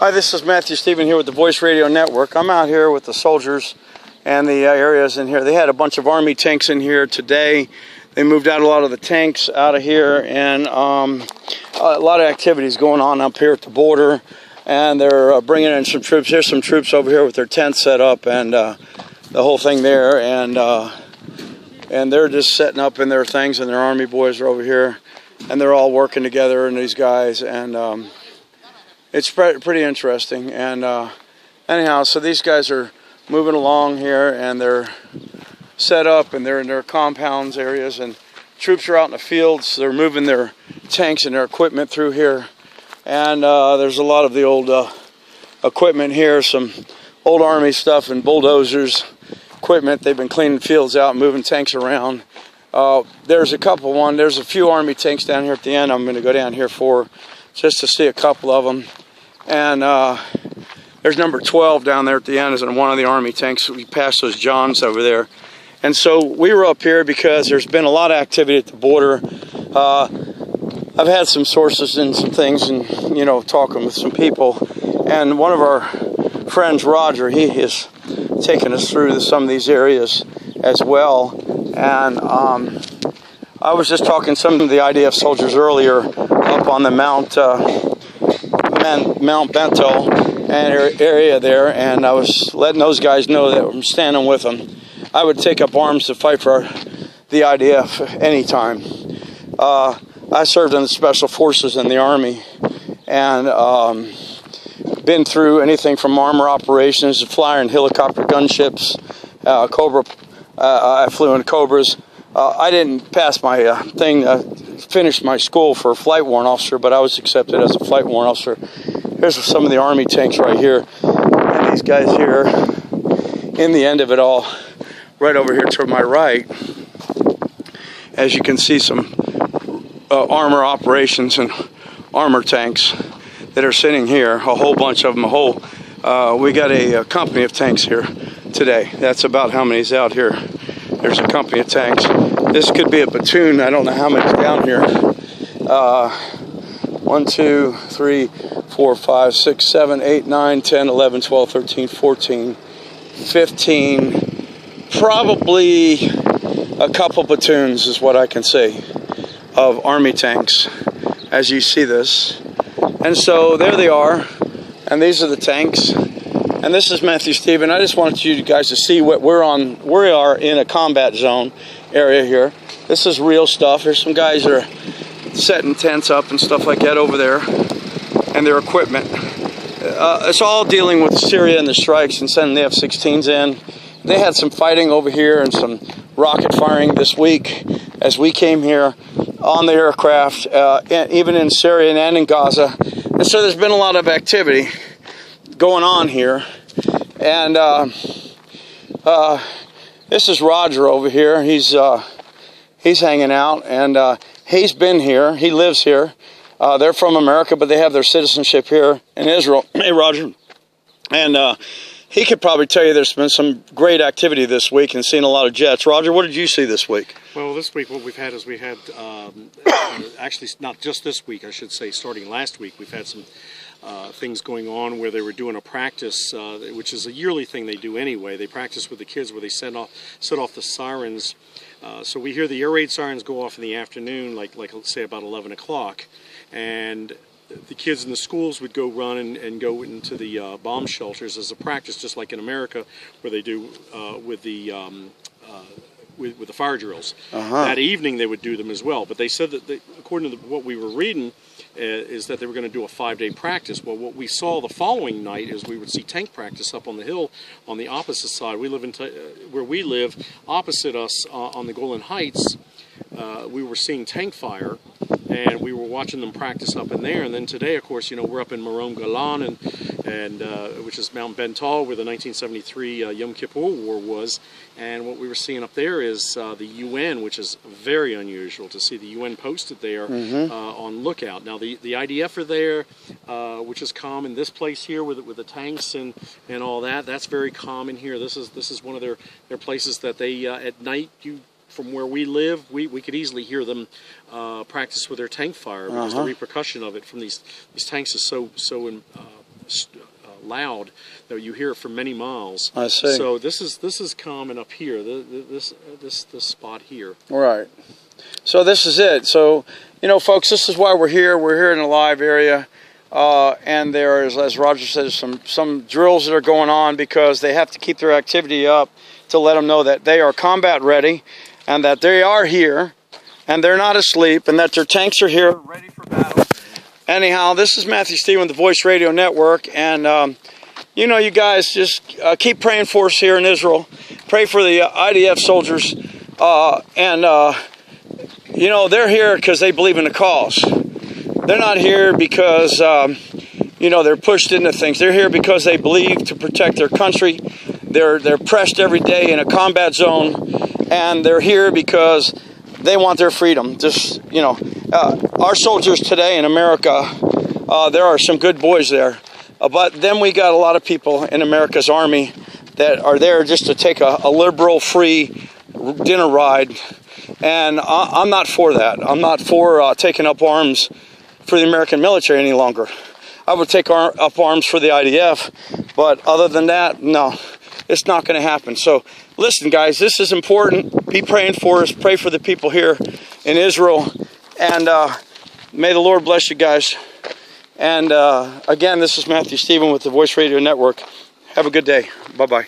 Hi, this is Matthew Stephen here with the Voice Radio Network. I'm out here with the soldiers and the areas in here. They had a bunch of Army tanks in here today. They moved out a lot of the tanks out of here, and a lot of activities going on up here at the border. And they're bringing in some troops. Here's some troops over here with their tents set up and the whole thing there. And they're just setting up in their things, and their Army boys are over here. And they're all working together, and these guys. And it's pretty interesting. And anyhow, so these guys are moving along here, and they're set up, and they're in their compounds areas, and troops are out in the fields. They're moving their tanks and their equipment through here. And there's a lot of the old equipment here, some old Army stuff and bulldozers, equipment. They've been cleaning fields out, moving tanks around. There's a few Army tanks down here at the end I'm going to go down here for, just to see a couple of them. And there's number 12 down there at the end, is in one of the Army tanks. We passed those Johns over there. And so we were up here because there's been a lot of activity at the border. I've had some sources and some things, and talking with some people. And one of our friends, Roger, he has taken us through some of these areas as well. And I was just talking to some of the IDF soldiers earlier up on the Mount Bento and area there, and I was letting those guys know that I'm standing with them. I would take up arms to fight for the IDF anytime. I served in the Special Forces in the Army, and been through anything from armor operations to flyer and helicopter gunships, Cobra. I flew in Cobras. I didn't pass my finish my school for a flight warrant officer, but I was accepted as a flight warrant officer. Here's some of the Army tanks right here, and these guys here in the end of it all, right over here to my right. As you can see, some armor operations and armor tanks that are sitting here, a whole bunch of them. We got a company of tanks here today. That's about how many's out here. There's a company of tanks. This could be a platoon. I don't know how many's down here. 1, 2, 3, 4, 5, 6, 7, 8, 9, 10, 11, 12, 13, 14, 15. Probably a couple platoons is what I can say of Army tanks as you see this. And so there they are, and these are the tanks. And this is Matthew Stephen. I just wanted you guys to see what we're on. We are in a combat zone area here. This is real stuff. There's some guys that are setting tents up and stuff like that over there, and their equipment. It's all dealing with Syria and the strikes and sending the F-16s in. They had some fighting over here and some rocket firing this week as we came here on the aircraft, even in Syria and in Gaza. And so there's been a lot of activity going on here. And this is Roger over here. He's hanging out, and he's been here. He lives here. They're from America, but they have their citizenship here in Israel. Hey, Roger. And he could probably tell you there's been some great activity this week and seen a lot of jets. Roger, what did you see this week? Well, this week what we've had is actually not just this week, I should say, starting last week, we've had some things going on where they were doing a practice, which is a yearly thing they do anyway. They practice with the kids where they set off the sirens. So we hear the air raid sirens go off in the afternoon, like let's say about 11 o'clock, and the kids in the schools would go run and go into the bomb shelters as a practice, just like in America where they do with the fire drills. That evening they would do them as well. But they said that, according to what we were reading, is that they were going to do a 5-day practice. Well, what we saw the following night is we would see tank practice up on the hill on the opposite side. We live where we live, opposite us on the Golan Heights. We were seeing tank fire, and we were watching them practice up in there. And then today, of course, we're up in Marom Golan, and which is Mount Bental, where the 1973 Yom Kippur War was. And what we were seeing up there is the UN, which is very unusual to see the UN posted there on lookout. Now, the IDF are there, which is common. This place here with the tanks and all that, that's very common here. This is one of their places that they at night from where we live, we could easily hear them practice with their tank fire because the repercussion of it from these tanks is so loud that you hear it for many miles. I see. So this is common up here. This spot here. Right. So this is it. So, you know, folks, this is why we're here. We're here in a live area. And there is, as Roger says, some drills that are going on because they have to keep their activity up to let them know that they are combat ready and that they are here and they're not asleep and that their tanks are here ready for battle. Anyhow, this is Matthew Stephen with the Voice Radio Network, and you know, you guys just keep praying for us here in Israel. Pray for the IDF soldiers, you know, they're here because they believe in the cause. They're not here because, you know, they're pushed into things. They're here because they believe to protect their country. They're pressed every day in a combat zone, and they're here because they want their freedom. Just, you know, our soldiers today in America, there are some good boys there. But then we got a lot of people in America's Army that are there just to take a liberal, free dinner ride. And I'm not for that. I'm not for taking up arms for the American military any longer. I would take up arms for the IDF, but other than that, no, it's not going to happen. So listen, guys, this is important. Be praying for us. Pray for the people here in Israel. And may the Lord bless you guys. And again, this is Matthew Stephen with the Voice Radio Network. Have a good day. Bye-bye.